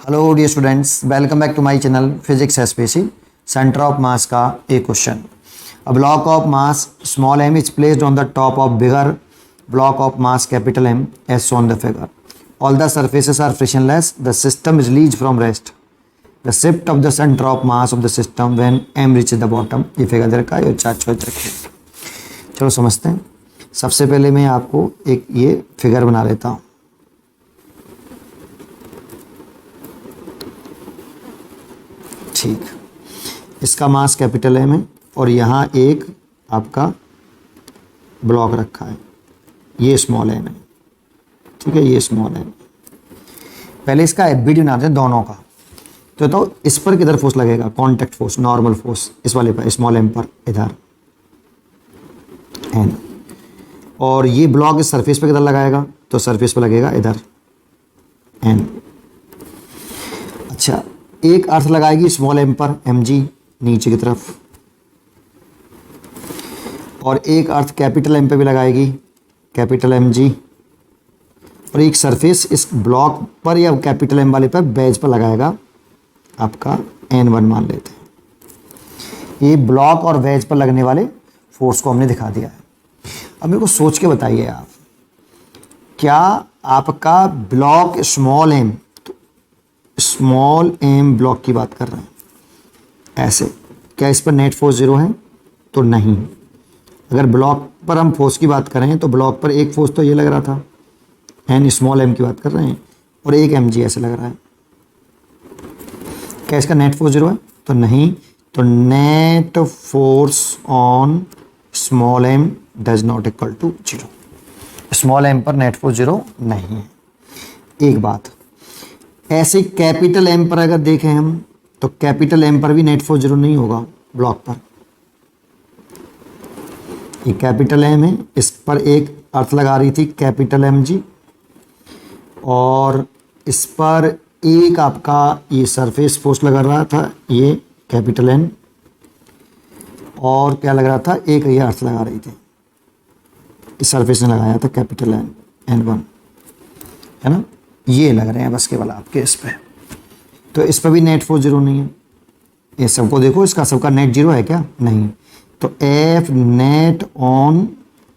Hello dear students, welcome back to my channel physics SPC. Centre of mass का एक question. A block of mass small m is placed on the top of bigger block of mass capital M as shown the figure. All the surfaces are frictionless. The system is released from rest. The shift of the center of mass of the system when m reaches the bottom. ये figure दे रखा है, ये chart छोड़ रखिए। चलो समझते हैं। सबसे पहले मैं आपको एक ये फिगर बना लेता हूँ। ठीक, इसका मास कैपिटल M है और यहाँ एक आपका ब्लॉक रखा है, ये स्मॉल m है। ठीक है, ये स्मॉल m। पहले इसका एफबीडी बनाते हैं दोनों का। तो इस पर किधर फोर्स लगेगा? कांटेक्ट फोर्स, नॉर्मल फोर्स इस वाले पर, स्मॉल m पर इधर n। और ये ब्लॉक इस सरफेस पे किधर लगाएगा? तो सरफेस पे लगेगा इधर n। अच्छा, एक अर्थ लगाएगी स्मॉल m पर mg नीचे की तरफ, और एक अर्थ कैपिटल M पे भी लगाएगी कैपिटल mg, और एक सरफेस इस ब्लॉक पर या कैपिटल M वाले पर बेज पर लगाएगा आपका n1 मान लेते हैं। ये ब्लॉक और वेज पर लगने वाले फोर्स को हमने दिखा दिया है। अब मेरे को सोच के बताइए आप, क्या आपका ब्लॉक स्मॉल m ब्लॉक की बात कर रहे हैं ऐसे, क्या इस पर नेट फोर्स जीरो है? तो नहीं। अगर ब्लॉक पर हम फोर्स की बात करें तो ब्लॉक पर एक फोर्स तो ये लग रहा था, n स्मॉल m की बात कर रहे हैं, और एक mg ऐसे लग रहा है। क्या इसका नेट फोर्स जीरो है? तो नहीं। तो net force on small m does not equal to zero. स्मॉल m पर नेट फोर्स जीरो नहीं है। एक बात ऐसे कैपिटल M पर अगर देखें हम, तो कैपिटल M पर भी नेट फोर्स जीरो नहीं होगा ब्लॉक पर। ये कैपिटल M है, इस पर एक अर्थ लगा रही थी कैपिटल mg, और इस पर एक आपका ये सरफेस फोर्स लगा रहा था ये कैपिटल N, और क्या लग रहा था? एक ये अर्थ लगा रही थी, इस सरफेस ने लगाया था कैपिटल N1, है ना? ये लग रहे हैं बस केवल आपके इस पे। तो इस पर भी नेट फोर्स जीरो नहीं है। ये सबको देखो, इसका सबका नेट जीरो है क्या? नहीं। तो F net on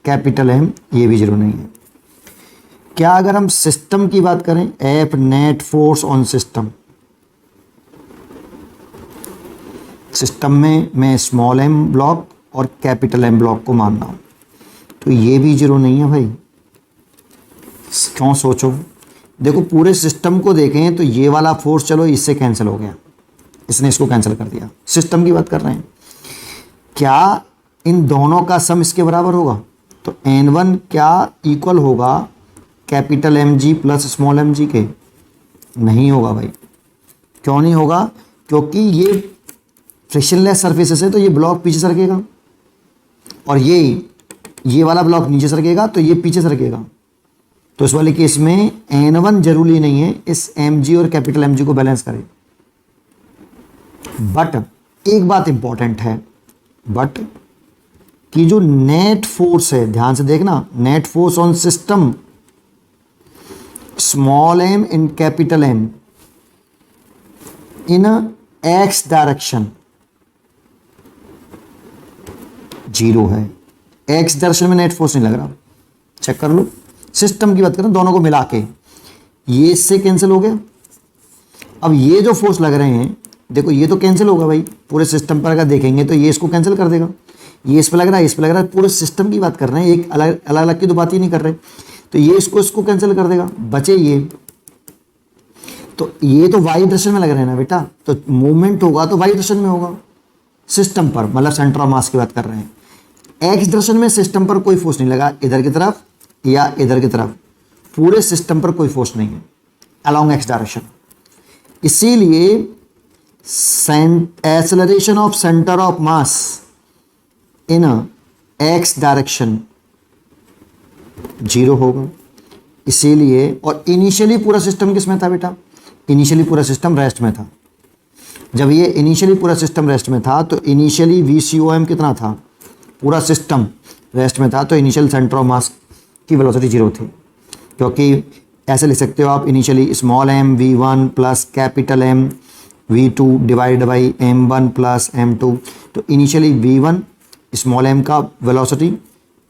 capital M ये भी जीरो नहीं है। क्या अगर हम सिस्टम की बात करें, F net force on system, system में मैं स्मॉल m ब्लॉक और कैपिटल M ब्लॉक को मान रहा हूँ, तो ये भी जीरो नहीं है भाई। क्यों? सोचो, देखो पूरे सिस्टम को देखें तो ये वाला फोर्स चलो इससे कैंसिल हो गया, इसने इसको कैंसिल कर दिया। सिस्टम की बात कर रहे हैं, क्या इन दोनों का सम इसके बराबर होगा? तो n1 क्या इक्वल होगा capital mg plus small mg के? नहीं होगा भाई। क्यों नहीं होगा? क्योंकि ये फ्रिक्शनलेस सरफेसेस है, तो ये ब्लॉक पीछे सरकेगा, और ये वाला ब्लॉक नीचे सरकेगा, तो ये पीछे सरकेगा। तो इस वाले केस में n1 जरूरी नहीं है इस mg और कैपिटल mg को बैलेंस करे। बट एक बात इंपॉर्टेंट है, बट कि जो नेट फोर्स है, ध्यान से देखना, net force on system small m in capital M in x direction zero है। x डायरेक्शन में नेट फोर्स नहीं लग रहा, चेक कर लो। सिस्टम की बात करें, दोनों को मिला के ये इससे कैंसिल हो गया। अब ये जो फोर्स लग रहे हैं, देखो ये तो कैंसिल होगा भाई। पूरे सिस्टम पर अगर देखेंगे तो ये इसको कैंसिल कर देगा। ये इस पर लग रहा है, इस पर लग रहा है, पूरे सिस्टम की बात कर रहे हैं, एक अलग अलग की तो बात ही नहीं कर रहे। तो ये इसको कैंसिल कर देगा, बचे ये। तो ये तो वाई डायरेक्शन में लग रहे हैं ना बेटा, तो मूवमेंट होगा तो वाई डायरेक्शन में होगा सिस्टम पर, मतलब सेंटर ऑफ मास की बात कर रहे हैं। एक्स डायरेक्शन में सिस्टम पर कोई फोर्स नहीं लगा, इधर की तरफ या इधर की तरफ, पूरे सिस्टम पर कोई फोर्स नहीं है अलोंग एक्स डायरेक्शन। इसीलिए acceleration of centre of mass in x direction zero होगा। इसीलिए, और इनिशियली पूरा सिस्टम किस में था बेटा? इनिशियली पूरा सिस्टम रेस्ट में था। जब ये इनिशियली पूरा सिस्टम रेस्ट में था, तो इनिशियली VCOM कितना था? पूरा सिस्टम रेस्ट में था, तो इनिशियल सेंटर ऑफ मास की वेलोसिटी जीरो थी, क्योंकि ऐसे लिख सकते हो आप initially small m v1 plus capital M v2 divide by m1 plus m2। तो इनिशियली v1 स्मॉल m का वेलोसिटी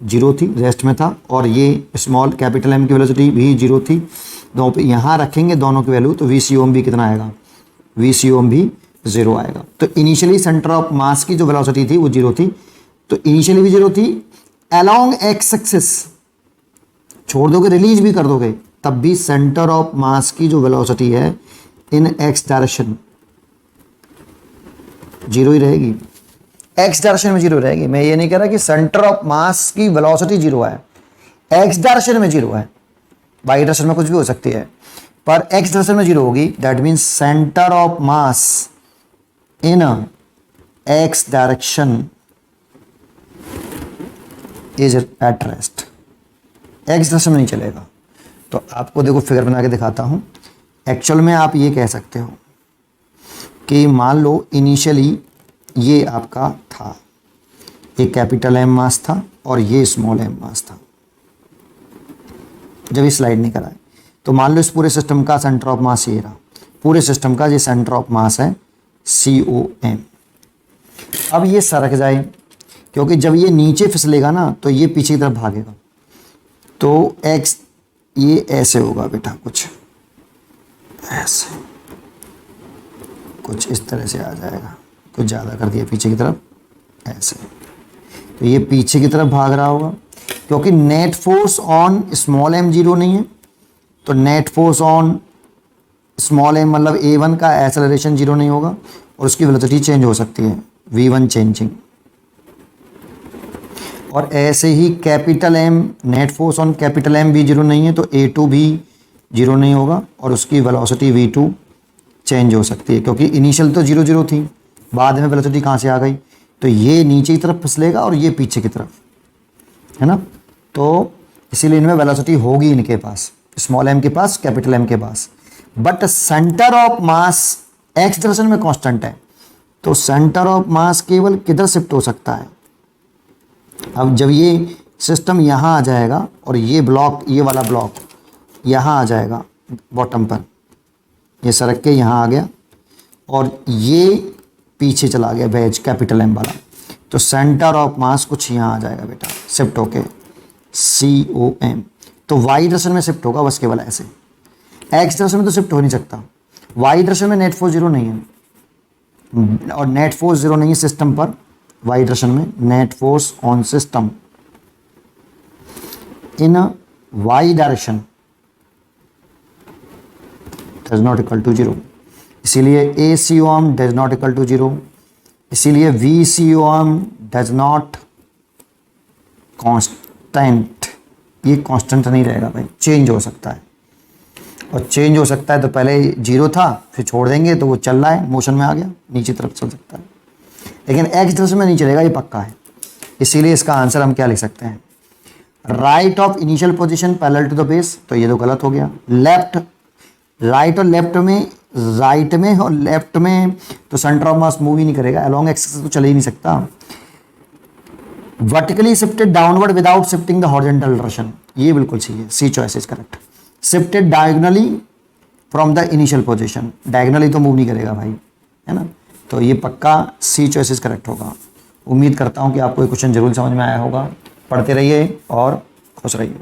0 थी, रेस्ट में था, और ये स्मॉल कैपिटल M की वेलोसिटी भी 0 थी। दोनों पे यहाँ रखेंगे दोनों की वैल्यू, तो VCOM भी कितना आएगा, VCOM भी 0 आएगा। तो इनिशियली सेंटर ऑफ मास की जो वेलोसिटी थी वो 0 थी, तो इनिशियली भी 0 थी। अलोंग एक्स एक्सिस छोड़ दोगे, रिलीज भी कर दोगे, तब भी सेंटर ऑफ मास की जो वेलोसिटी है इन एक्स डायरेक्शन 0 ही रहेगी, एक्स डायरेक्शन में 0 रहेगी। मैं ये नहीं कह रहा कि सेंटर ऑफ मास की वेलोसिटी 0 है, एक्स डायरेक्शन में 0 है, वाई डायरेक्शन में कुछ भी हो सकती है, पर एक्स डायरेक्शन में 0 होगी। That means centre of mass in x direction is at rest, x direction में नहीं चलेगा। तो आपको देखो फिगर बना के दिखाता हूं। एक्चुअल में आप ये कह सकते हो कि मान लो इनिशियली ये आपका था, ये कैपिटल M मास था और ये स्मॉल m मास था जब ये स्लाइड नहीं कराए। तो मान लो इस पूरे सिस्टम का सेंटर ऑफ मास ये रहा, पूरे सिस्टम का ये सेंटर ऑफ मास है COM। अब ये सरक जाए, क्योंकि जब ये नीचे फिसलेगा ना तो ये पीछे की तरफ भागेगा, तो x ये ऐसे होगा बेटा, कुछ ऐसे, कुछ इस तरह से आ जाएगा, कुछ ज़्यादा कर दिया पीछे की तरफ ऐसे, तो ये पीछे की तरफ भाग रहा होगा। क्योंकि net force on small m 0 नहीं है, तो net force on small m मतलब A1 का एक्सेलरेशन 0 नहीं होगा, और उसकी वेलोसिटी चेंज हो सकती है, V1 चेंजिंग। और ऐसे ही capital M, net force on capital M भी 0 नहीं है, तो A2 भी 0 नहीं होगा, और उसकी वेलोसिटी V2 चेंज हो सकती है, क्योंकि इनिशियल तो 0 0 थी, बाद में वेलोसिटी कहाँ से आ गई, तो ये नीचे की तरफ फिसलेगा और ये पीछे की तरफ, है ना। तो इसीलिए इनमें वेलोसिटी होगी इनके पास, स्मॉल m के पास, कैपिटल M के पास, but centre of mass x direction में कांस्टेंट है। तो सेंटर ऑफ मास केवल किधर शिफ्ट हो सकता है, अब जब ये सिस्टम यहाँ आ जाएगा और ये ब्लॉक, ये वाला ब्लॉक यहाँ आ जाएगा बॉटम पर, ये सरक के यहाँ आ गया और ये पीछे चला गया वेज कैपिटल M वाला, तो सेंटर ऑफ मास कुछ यहाँ आ जाएगा बेटा, शिफ्ट होके COM। तो वाई डायरेक्शन में शिफ्ट होगा बस केवल ऐसे, एक्स डायरेक्शन में तो शिफ्ट हो नहीं सकता। वाई डायरेक्शन में नेट फोर्स 0 नहीं है, और नेट फोर्स 0 नहीं है सिस्टम पर, वाई डायरेक्शन में net force on system in Y direction does not equal to 0, इसीलिए ACOM does not equal to 0, इसीलिए VCOM डज नॉट कांस्टेंट, ये कांस्टेंट नहीं रहेगा भाई, चेंज हो सकता है, और चेंज हो सकता है तो पहले 0 था फिर छोड़ देंगे तो वो चल रहा है, मोशन में आ गया, नीचे तरफ चल सकता है, लेकिन एक्स डायरेक्शन में नहीं चलेगा, ये पक्का है। इसीलिए इसका आंसर हम क्या लिख सकते हैं, right of initial position parallel to the base, तो ये तो गलत हो गया। लेफ्ट, राइट और लेफ्ट में, राइट में और लेफ्ट में तो सेंटर ऑफ मास मूव ही नहीं करेगा, अलोंग एक्सिस तो चल ही नहीं सकता। Vertically shifted downward without shifting the horizontal direction, ये बिल्कुल सही है, C choice is correct. Shifted diagonally from the initial position, diagonally तो मूव नहीं करेगा भाई, है ना, तो ये पक्का सी चॉइस इज करेक्ट होगा। उम्मीद करता हूँ कि आपको ये क्वेश्चन जरूर समझ में आया होगा। पढ़ते रहिए और खुश रहिए।